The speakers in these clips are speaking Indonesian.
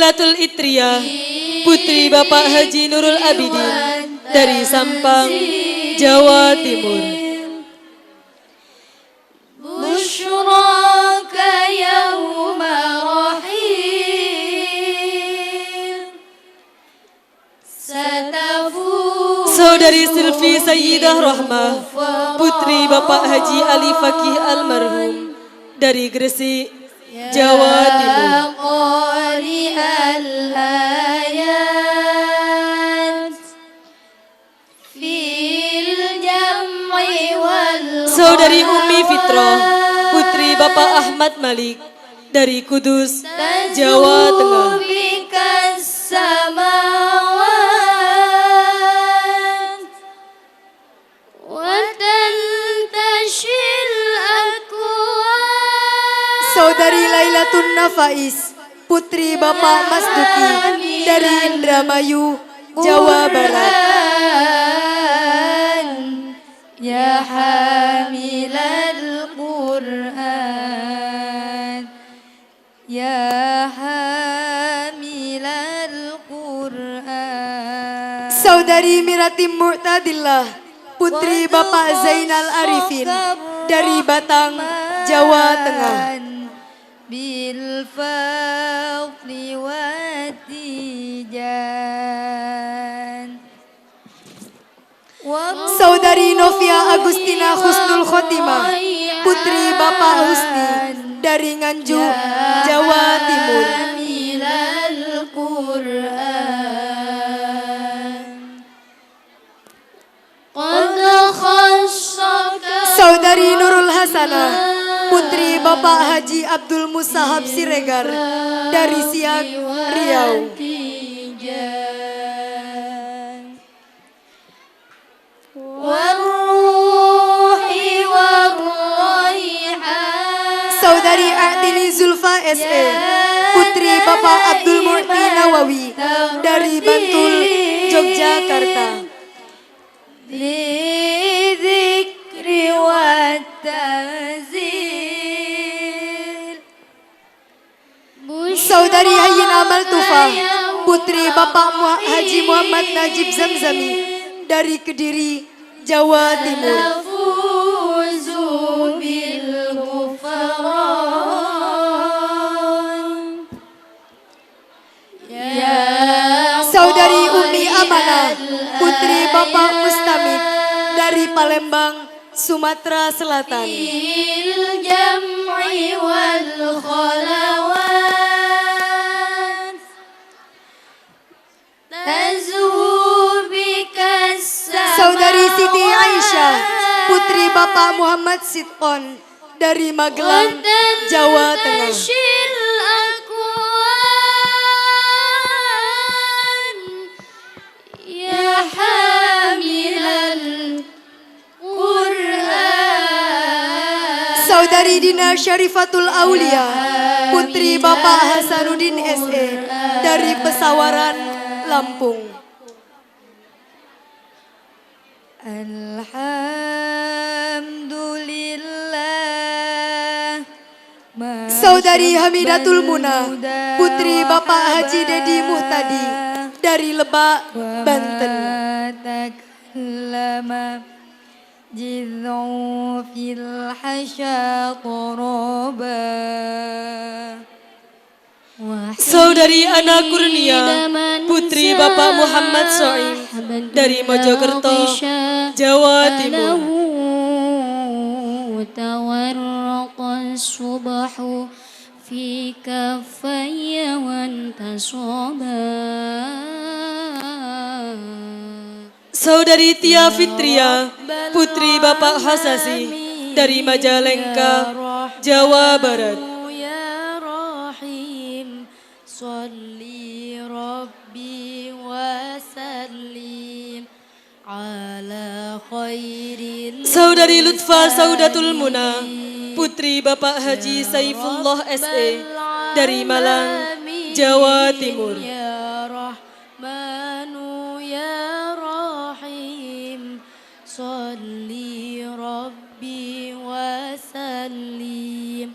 Lailatul Itriyah, putri Bapak Haji Nurul Abidin dari Sampang, Jawa Timur. Busyraka yauma rahim Saudari Silvi Sayyidah Rahmah, putri Bapak Haji Ali Fakih Almarhum dari Gresik, Jawa Timur. Saudari Umi Fitroh, putri Bapak Ahmad Malik dari Kudus, Jawa Tengah. Saudari Lailatun Nafais, putri Bapak Mas Duki dari Indramayu, Jawa Barat. Ya hamilal Qur'an, ya hamilal Qur'an. Saudari Miratim Mu'tadillah, putri Bapak Zainal Arifin dari Batang, Jawa Tengah. Bil fadli wa tijan. Saudari Novia Agustina Husnul Khotimah, putri Bapak Husni dari Nganjuk, Jawa Timur. Saudari Nurul Hasanah, putri Bapak Haji Abdul Musahab Siregar dari Siak, Riau. Saudari Artini Zulfa S.E., putri Bapak Abdul Mu'ti Nawawi dari Bantul, Yogyakarta. Lidzikri wa tanzil. Saudari Hayyin Amal Tufa, putri Bapak Haji Muhammad Najib Zamzami dari Kediri, Jawa Timur. Saudari Umi Amanah, putri Bapak Mustamid dari Palembang, Sumatera Selatan. Saudari Siti Aisyah, putri Bapak Muhammad Sitkon dari Magelang, Jawa Tengah. Saudari Dina Syarifatul Aulia, putri Bapak Hasanuddin SE dari Pesawaran, Lampung. Alhamdulillah. Saudari Hamidatul Muna, putri Bapak Haji Dedi Muhtadi dari Lebak, Banten. Jidhu fil hasya quraba. Saudari Ana Kurnia, putri Bapak Muhammad Soim dari Mojokerto, Jawa Timur. Tawarraqa subahu fi kaffayya wa intasaba. Saudari Tia Fitria, putri Bapak Hasasi dari Majalengka, Jawa Barat. Ya Rahim, Salli Rabbi wa sallim ala khairil. Saudari Lutfa Saudatul Muna, putri Bapak Haji Saifullah SE dari Malang, Jawa Timur. Ya Rahmanu ya Rahim, Salli Rabbi wa sallim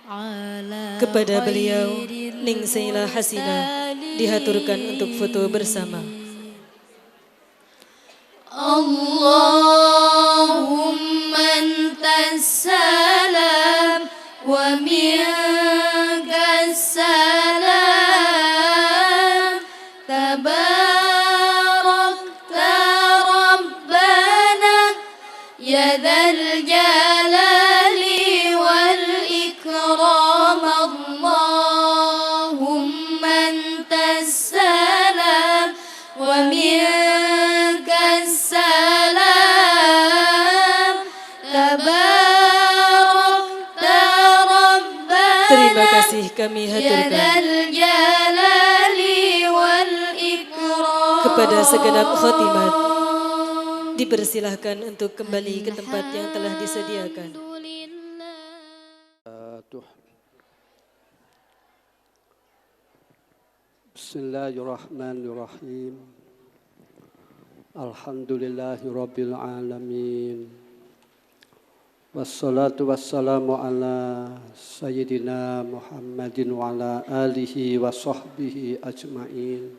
ala Kepada beliau, khairil Ning Seila Hasina dihaturkan untuk foto bersama. Allahumma antas salam wa minkas salam tabarakta rabbana ya dzal jalali wal ikram Allahumma antas salam wa minkas salam tabarakta rabbana. Terima kasih kami Ya haturkan dzal jalali wal ikram. kepada segenap khotimat. Dipersilahkan untuk kembali ke tempat yang telah disediakan. Bismillahirrahmanirrahim. Alhamdulillahirabbil alamin. Wassalatu wassalamu ala sayyidina Muhammadin wa ala alihi wa sahbihi ajma'in.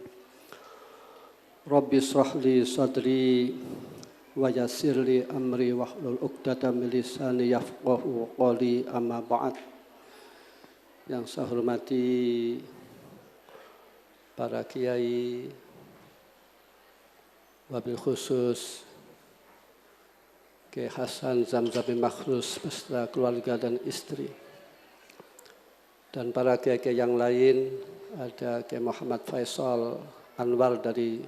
Rabbi shrah li sadri wa yassir li amri wahlul 'uqdatam min lisani yafqahu qawli, amma ba'd. Yang saya hormati para kiai, wabil khusus Kiai Hasan Zamzami Makhrus beserta keluarga dan istri, dan para kiai-kiai yang lain. Ada Kiai Muhammad Faisal Anwar dari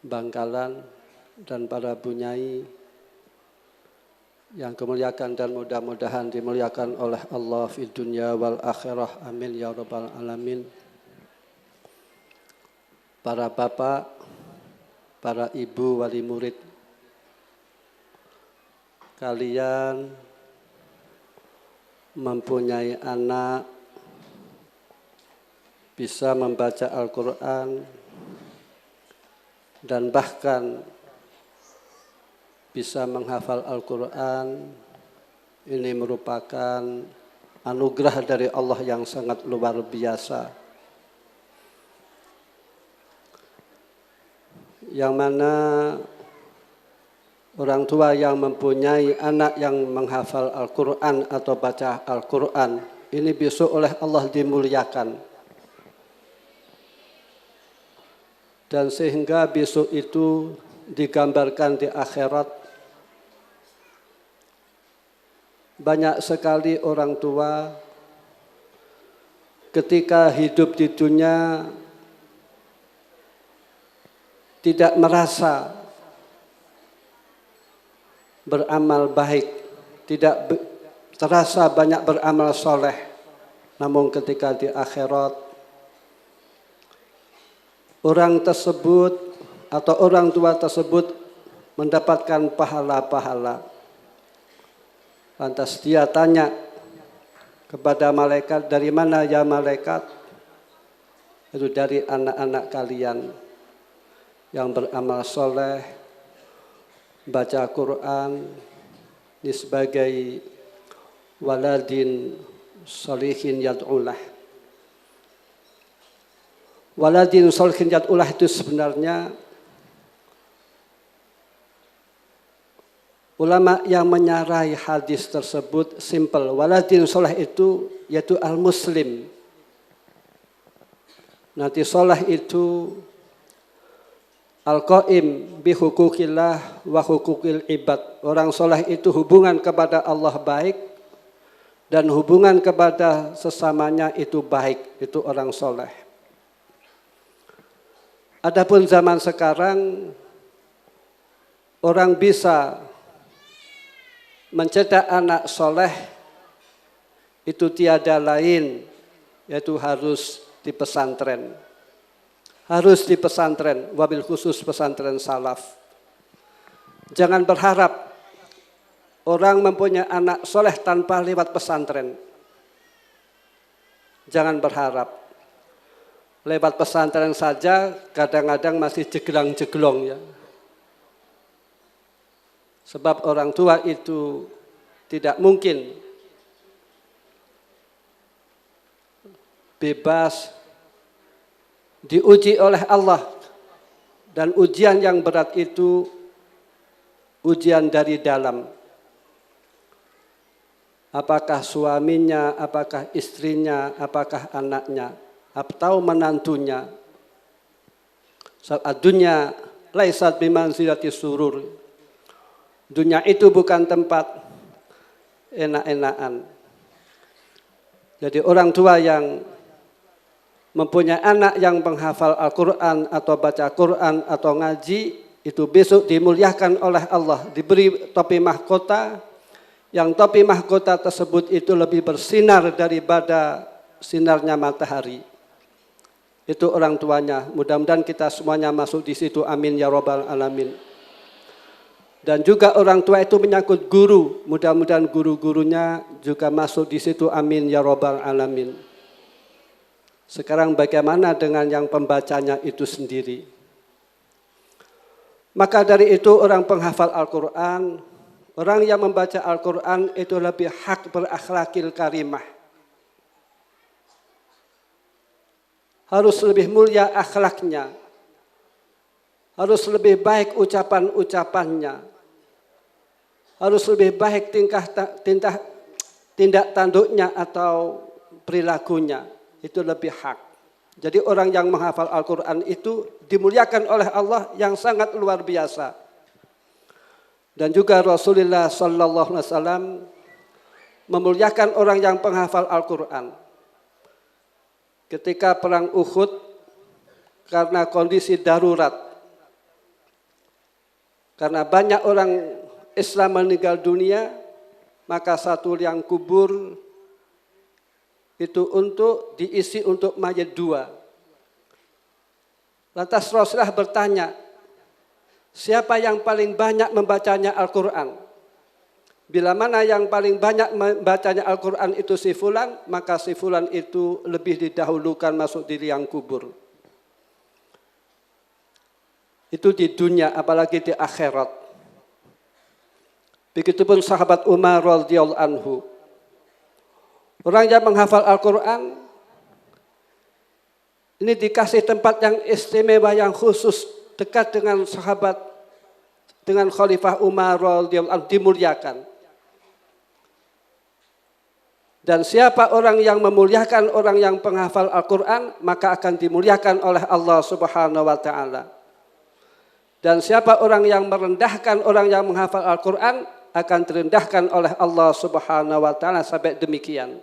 Bangkalan dan para bunyai yang kemuliakan dan mudah-mudahan dimuliakan oleh Allah fi dunya wal akhirah, amin ya rabbal alamin. Para bapak, para ibu wali murid, kalian mempunyai anak bisa membaca Al-Quran dan bahkan bisa menghafal Al-Quran. Ini merupakan anugerah dari Allah yang sangat luar biasa, yang mana orang tua yang mempunyai anak yang menghafal Al-Quran atau baca Al-Quran, ini besok oleh Allah dimuliakan. Dan sehingga besok itu digambarkan di akhirat, banyak sekali orang tua ketika hidup di dunia tidak merasa beramal baik, tidak terasa banyak beramal soleh. Namun ketika di akhirat, orang tersebut atau orang tua tersebut mendapatkan pahala-pahala. Lantas dia tanya kepada malaikat, dari mana ya malaikat? Itu dari anak-anak kalian yang beramal soleh, baca Quran, ini sebagai waladin solihin yad'ulah. Waladin solihin yad'ulah itu sebenarnya ulama yang menyarai hadis tersebut simple. Waladin soleh itu yaitu al-muslim. Nanti soleh itu al-qaim bi hukukillah wa hukukil ibad. Orang soleh itu hubungan kepada Allah baik dan hubungan kepada sesamanya itu baik. Itu orang soleh. Adapun zaman sekarang, orang bisa mencetak anak soleh itu tiada lain, yaitu harus di pesantren. Harus di pesantren, wabil khusus pesantren salaf. Jangan berharap orang mempunyai anak soleh tanpa lewat pesantren. Jangan berharap. Lewat pesantren saja kadang-kadang masih jeglang-jeglong ya. Sebab orang tua itu tidak mungkin bebas, diuji oleh Allah. Dan ujian yang berat itu ujian dari dalam. Apakah suaminya, apakah istrinya, apakah anaknya, atau menantunya. Dunia laisat bimanzilati surur. Dunia itu bukan tempat enak-enakan. Jadi orang tua yang mempunyai anak yang menghafal Al-Quran atau baca Quran atau ngaji, itu besok dimuliakan oleh Allah, diberi topi mahkota, yang topi mahkota tersebut itu lebih bersinar daripada sinarnya matahari. Itu orang tuanya. Mudah-mudahan kita semuanya masuk di situ. Amin ya rabbal alamin. Dan juga orang tua itu menyangkut guru. Mudah-mudahan guru-gurunya juga masuk di situ. Amin ya rabbal alamin. Sekarang bagaimana dengan yang pembacanya itu sendiri? Maka dari itu orang penghafal Al-Quran, orang yang membaca Al-Quran itu lebih hak berakhlakil karimah. Harus lebih mulia akhlaknya. Harus lebih baik ucapan-ucapannya. Harus lebih baik tindak tanduknya atau perilakunya. Itu lebih hak. Jadi orang yang menghafal Al-Quran itu dimuliakan oleh Allah yang sangat luar biasa. Dan juga Rasulullah Sallallahu Alaihi Wasallam memuliakan orang yang penghafal Al-Quran. Ketika perang Uhud, karena kondisi darurat, karena banyak orang Islam meninggal dunia, maka satu liang kubur itu untuk diisi untuk mayat dua. Lantas Rasulullah bertanya, siapa yang paling banyak membacanya Al-Quran? Bila mana yang paling banyak membacanya Al-Quran itu si fulan, maka si fulan itu lebih didahulukan masuk di liang kubur. Itu di dunia, apalagi di akhirat. Begitupun sahabat Umar radhiyallahu anhu. Orang yang menghafal Al-Quran ini dikasih tempat yang istimewa, yang khusus, dekat dengan sahabat, dengan Khalifah Umar radhiyallahu anhu, dimuliakan. Dan siapa orang yang memuliakan orang yang penghafal Al-Quran, maka akan dimuliakan oleh Allah Subhanahu wa Ta'ala. Dan siapa orang yang merendahkan orang yang menghafal Al-Quran, akan direndahkan oleh Allah Subhanahu wa Ta'ala. Sampai demikian.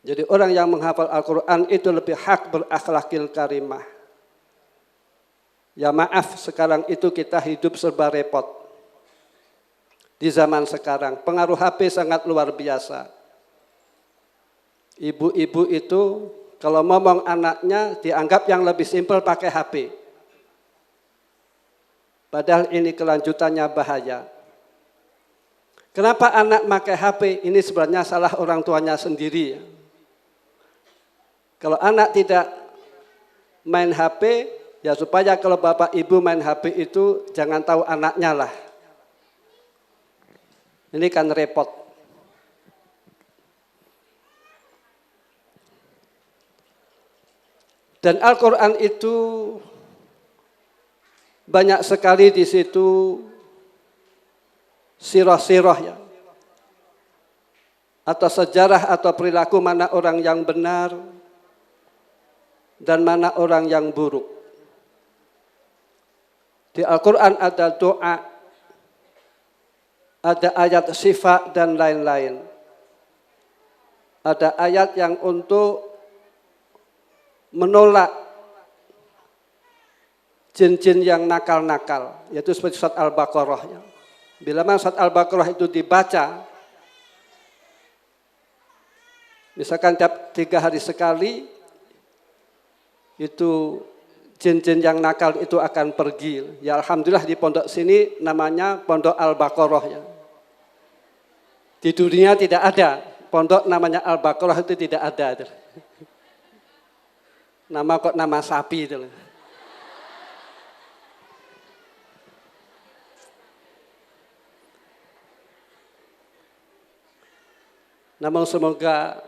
Jadi orang yang menghafal Al-Quran itu lebih hak berakhlakil karimah. Ya maaf, sekarang itu kita hidup serba repot. Di zaman sekarang, pengaruh HP sangat luar biasa. Ibu-ibu itu kalau ngomong anaknya dianggap yang lebih simpel pakai HP. Padahal ini kelanjutannya bahaya. Kenapa anak pakai HP? Ini sebenarnya salah orang tuanya sendiri. Kalau anak tidak main HP, ya supaya kalau bapak ibu main HP itu jangan tahu anaknya lah. Ini kan repot. Dan Al-Quran itu banyak sekali di situ sirah-sirah ya. Atau sejarah atau perilaku mana orang yang benar dan mana orang yang buruk. Di Al-Quran ada doa, ada ayat sifat dan lain-lain. Ada ayat yang untuk menolak jin-jin yang nakal-nakal, yaitu seperti surat Al-Baqarah. Ya. Bila mana surat Al-Baqarah itu dibaca, misalkan tiap 3 hari sekali, itu jin-jin yang nakal itu akan pergi. Ya alhamdulillah di pondok sini namanya Pondok Al-Baqarah ya. Di dunia tidak ada pondok namanya Al-Baqarah, itu tidak ada. Nama kok nama sapi itu. Namun semoga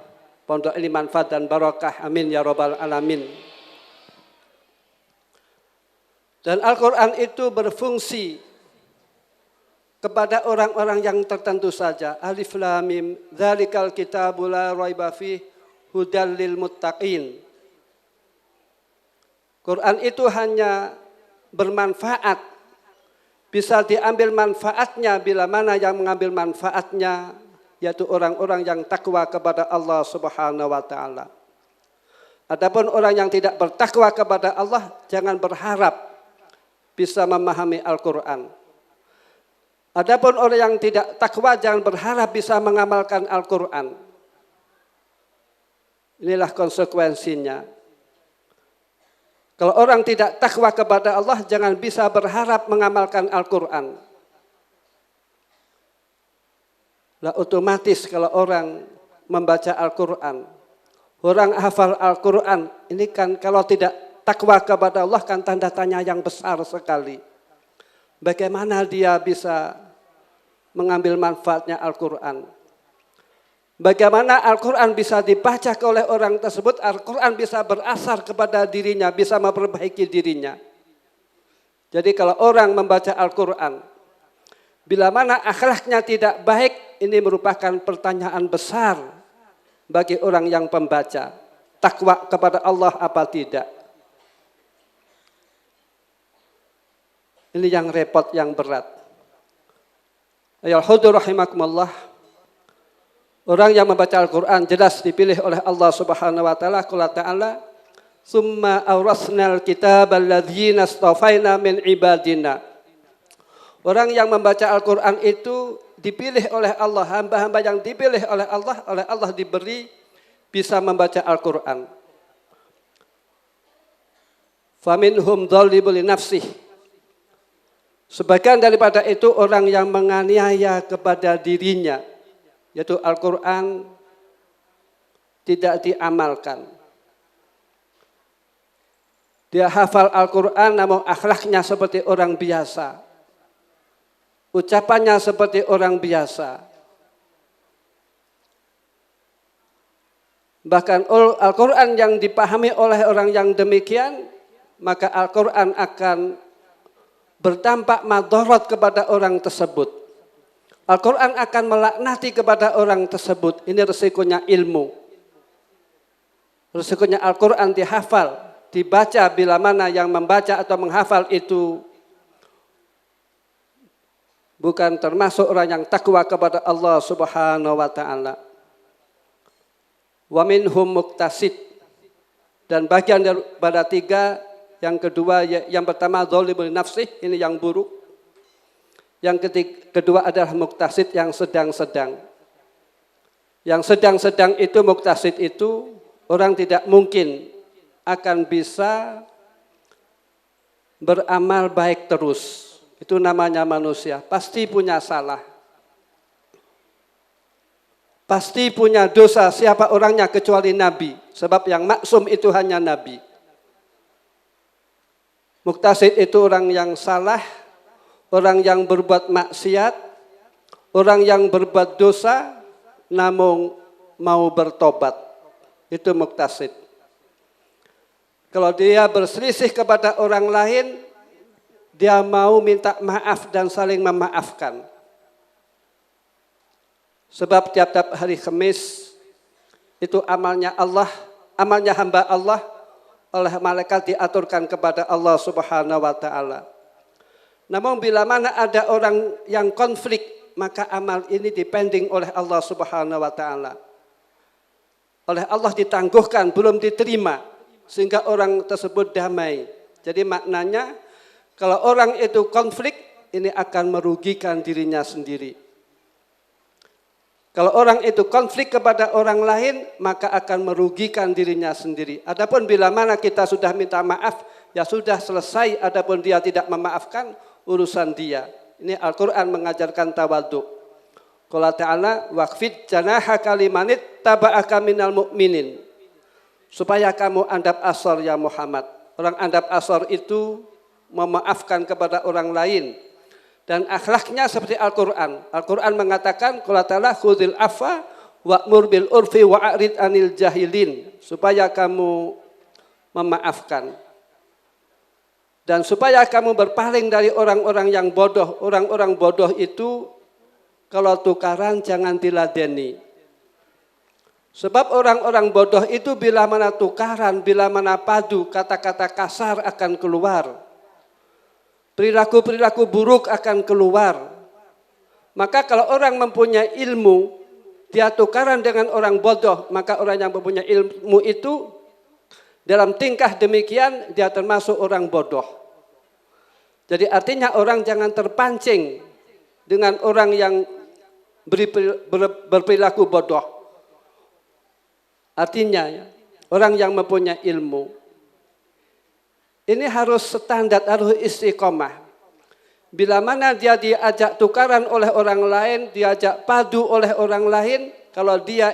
pondok ini manfaat dan barokah. Amin ya rabbal alamin. Dan Al-Quran itu berfungsi kepada orang-orang yang tertentu saja. Alif lam mim, dzalikal kitabul la raiba fihi hudal lil muttaqin. Quran itu hanya bermanfaat, bisa diambil manfaatnya bila mana yang mengambil manfaatnya yaitu orang-orang yang takwa kepada Allah Subhanahu wa taala. Adapun orang yang tidak bertakwa kepada Allah jangan berharap bisa memahami Al-Quran. Adapun orang yang tidak takwa jangan berharap bisa mengamalkan Al-Quran. Inilah konsekuensinya. Kalau orang tidak takwa kepada Allah, jangan bisa berharap mengamalkan Al-Quran. Lah otomatis kalau orang membaca Al-Quran, orang hafal Al-Quran, ini kan kalau tidak takwa kepada Allah kan tanda tanya yang besar sekali. Bagaimana dia bisa mengambil manfaatnya Al-Quran? Bagaimana Al-Quran bisa dibaca oleh orang tersebut, Al-Quran bisa berasar kepada dirinya, bisa memperbaiki dirinya. Jadi kalau orang membaca Al-Quran, bila mana akhlaknya tidak baik, ini merupakan pertanyaan besar bagi orang yang pembaca. Takwa kepada Allah apa tidak? Ini yang repot, yang berat. Ayol hudur rahimakumullah. Orang yang membaca Al-Quran jelas dipilih oleh Allah Subhanahu wa taala. Qala ta'ala, "Tsumma awrasnal kitabal ladzina astafaina min ibadina." Orang yang membaca Al-Quran itu dipilih oleh Allah, hamba-hamba yang dipilih oleh Allah diberi bisa membaca Al-Quran. Faminhum dzalimun li nafsihi. Sebagian daripada itu orang yang menganiaya kepada dirinya, yaitu Al-Quran tidak diamalkan. Dia hafal Al-Quran namun akhlaknya seperti orang biasa. Ucapannya seperti orang biasa. Bahkan Al-Quran yang dipahami oleh orang yang demikian, maka Al-Quran akan berdampak madharat kepada orang tersebut. Al-Quran akan melaknati kepada orang tersebut. Ini resikonya ilmu. Resikonya Al-Quran dihafal, dibaca bila mana yang membaca atau menghafal itu bukan termasuk orang yang takwa kepada Allah Subhanahu wa taala. Wa minhum muqtasid. Dan bagian daripada tiga, yang kedua, yang pertama dzalimun nafsih, ini yang buruk. Yang kedua adalah muqtasid yang sedang-sedang. Yang sedang-sedang itu, muqtasid itu, orang tidak mungkin akan bisa beramal baik terus. Itu namanya manusia, pasti punya salah. Pasti punya dosa, siapa orangnya kecuali Nabi. Sebab yang maksum itu hanya Nabi. Muqtasid itu orang yang salah, orang yang berbuat maksiat, orang yang berbuat dosa, namun mau bertobat. Itu muqtasid. Kalau dia berselisih kepada orang lain, dia mau minta maaf dan saling memaafkan. Sebab tiap-tiap hari Kamis, itu amalnya Allah, amalnya hamba Allah, oleh malaikat diaturkan kepada Allah Subhanahu wa ta'ala. Namun bila mana ada orang yang konflik, maka amal ini dipending oleh Allah Subhanahu wa ta'ala. Oleh Allah ditangguhkan, belum diterima, sehingga orang tersebut damai. Jadi maknanya, kalau orang itu konflik, ini akan merugikan dirinya sendiri. Kalau orang itu konflik kepada orang lain, maka akan merugikan dirinya sendiri. Adapun bila mana kita sudah minta maaf, ya sudah selesai. Adapun dia tidak memaafkan, urusan dia. Ini Al-Quran mengajarkan tawadhu. Qala ta'ala, waqfid janahaka limanit taba'aka minal mu'minin. Supaya kamu andap asor ya Muhammad. Orang andap asor itu memaafkan kepada orang lain. Dan akhlaknya seperti Al-Quran. Al-Quran mengatakan, qala ta'ala khudhil afwa wa'mur bil urfi wa'rid anil jahilin, supaya kamu memaafkan dan supaya kamu berpaling dari orang-orang yang bodoh. Orang-orang bodoh itu kalau tukaran jangan diladeni. Sebab orang-orang bodoh itu bila mana tukaran, bila mana padu, kata-kata kasar akan keluar. Perilaku-perilaku buruk akan keluar. Maka kalau orang mempunyai ilmu, dia tukaran dengan orang bodoh, maka orang yang mempunyai ilmu itu dalam tingkah demikian dia termasuk orang bodoh. Jadi artinya orang jangan terpancing dengan orang yang berperilaku bodoh. Artinya ya, orang yang mempunyai ilmu ini harus standar, harus istiqomah. Bila mana dia diajak tukaran oleh orang lain, diajak padu oleh orang lain, kalau dia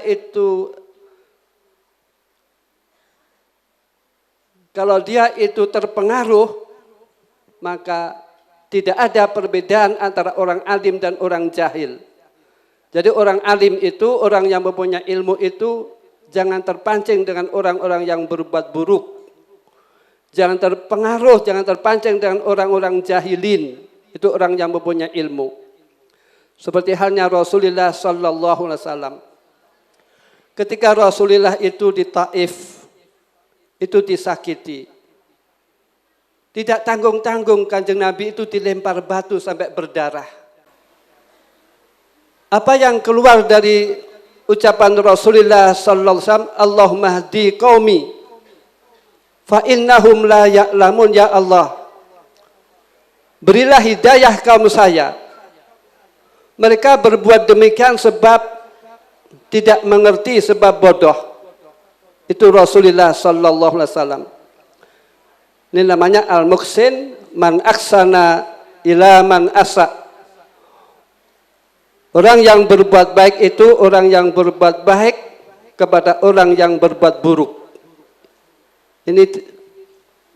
itu terpengaruh, maka tidak ada perbedaan antara orang alim dan orang jahil. Jadi orang alim itu, orang yang mempunyai ilmu itu, jangan terpancing dengan orang-orang yang berbuat buruk. Jangan terpengaruh, jangan terpancing dengan orang-orang jahilin. Itu orang yang mempunyai ilmu. Seperti halnya Rasulullah Sallallahu Alaihi Wasallam. Ketika Rasulullah itu di Taif, itu disakiti. Tidak tanggung-tanggung Kanjeng Nabi itu dilempar batu sampai berdarah. Apa yang keluar dari ucapan Rasulullah sallallahu alaihi wasallam, Allahumma hdi qaumi fa innahum la ya'lamun, ya Allah. Berilah hidayah kaum saya. Mereka berbuat demikian sebab tidak mengerti, sebab bodoh. Itu Rasulullah sallallahu alaihi wasallam. Ini namanya al-muhsin man aksana ila man asa. Orang yang berbuat baik itu orang yang berbuat baik kepada orang yang berbuat buruk. Ini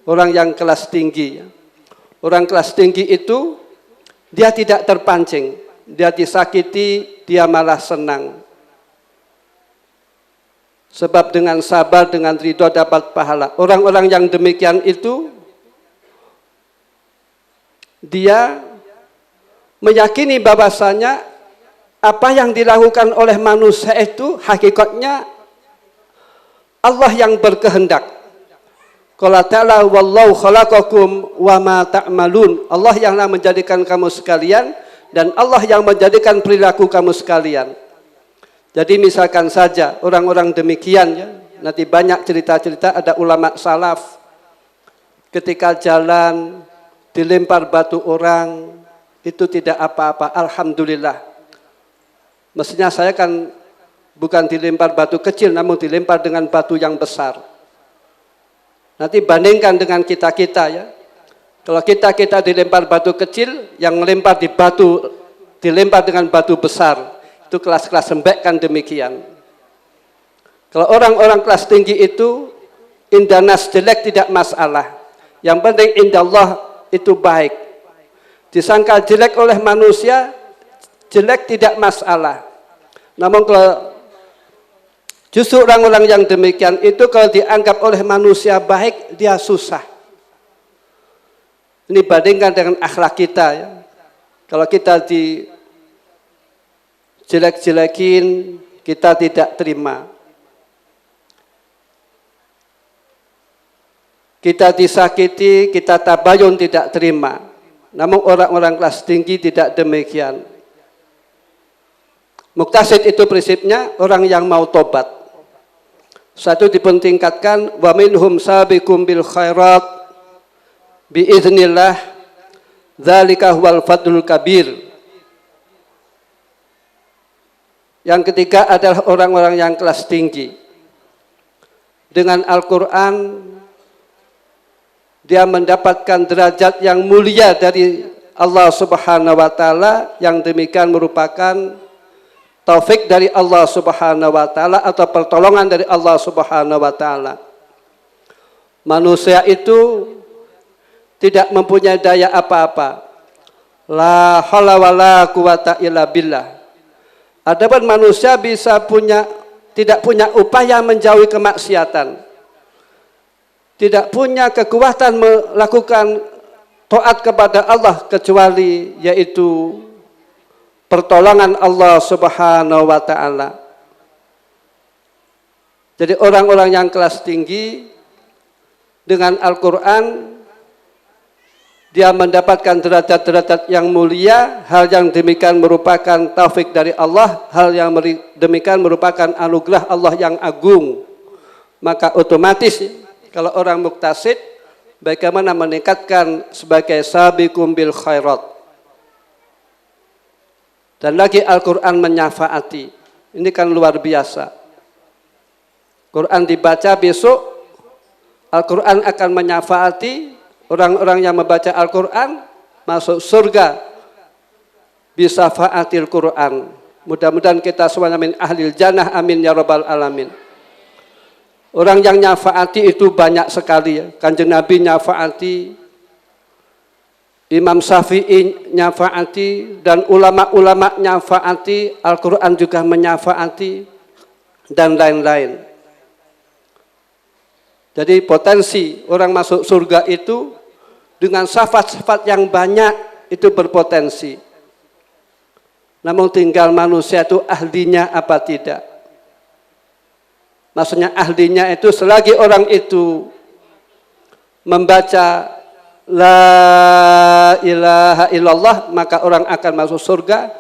orang yang kelas tinggi. Orang kelas tinggi itu dia tidak terpancing. Dia disakiti, dia malah senang. Sebab dengan sabar, dengan ridho dapat pahala. Orang-orang yang demikian itu, dia meyakini bahwasanya apa yang dilakukan oleh manusia itu hakikatnya Allah yang berkehendak. Qala ta'ala wallahu khalaqakum wa ma ta'malun. Allah yang menjadikan kamu sekalian dan Allah yang menjadikan perilaku kamu sekalian. Jadi misalkan saja orang-orang demikian ya, nanti banyak cerita-cerita ada ulama salaf ketika jalan dilempar batu orang itu tidak apa-apa, alhamdulillah. Mestinya saya kan bukan dilempar batu kecil namun dilempar dengan batu yang besar. Nanti bandingkan dengan kita-kita ya. Kalau kita dilempar batu kecil, yang melempar dilempar dengan batu besar. Itu kelas-kelas sembek kan demikian. Kalau orang-orang kelas tinggi itu indanas jelek tidak masalah. Yang penting indallah itu baik. Disangka jelek oleh manusia, jelek tidak masalah. Namun kalau justru orang-orang yang demikian itu kalau dianggap oleh manusia baik, dia susah. Ini bandingkan dengan akhlak kita ya. Kalau kita jelek-jelekin, kita tidak terima. Kita disakiti, kita tabayun tidak terima. Namun orang-orang kelas tinggi tidak demikian. Muktasid itu prinsipnya orang yang mau tobat. Satu dipentingkatkan, wa minhum sabiqum bil khairat biiznillah, dzalika huwal fadlul kabir. Yang ketiga adalah orang-orang yang kelas tinggi. Dengan Al-Quran, dia mendapatkan derajat yang mulia dari Allah Subhanahu wa Ta'ala, yang demikian merupakan taufik dari Allah Subhanahu wa Ta'ala atau pertolongan dari Allah Subhanahu wa Ta'ala. Manusia itu tidak mempunyai daya apa-apa. La haula wala quwata illa billah. Adapun manusia tidak punya upaya menjauhi kemaksiatan. Tidak punya kekuatan melakukan taat kepada Allah kecuali yaitu pertolongan Allah Subhanahu wa taala. Jadi orang-orang yang kelas tinggi dengan Al-Qur'an dia mendapatkan derajat-derajat yang mulia. Hal yang demikian merupakan taufik dari Allah, hal yang demikian merupakan anugerah Allah yang agung. Maka otomatis kalau orang muktasid, bagaimana meningkatkan sebagai sabiqum bil khairat. Dan lagi Al-Quran menyafaati. Ini kan luar biasa. Quran dibaca besok, Al-Quran akan menyafaati. Orang-orang yang membaca Al-Quran masuk surga bisa fa'atil Quran. Mudah-mudahan kita semuanya min ahlil jannah, amin ya rabbal alamin. Orang yang nyafaati itu banyak sekali ya. Kanjeng Nabi nyafaati, Imam Syafi'i nyafaati, dan ulama-ulama nyafaati, Al-Quran juga menyafaati, dan lain-lain. Jadi potensi orang masuk surga itu dengan syafaat-syafaat yang banyak itu berpotensi. Namun tinggal manusia itu ahlinya apa tidak. Maksudnya ahlinya itu selagi orang itu membaca La ilaha illallah maka orang akan masuk surga.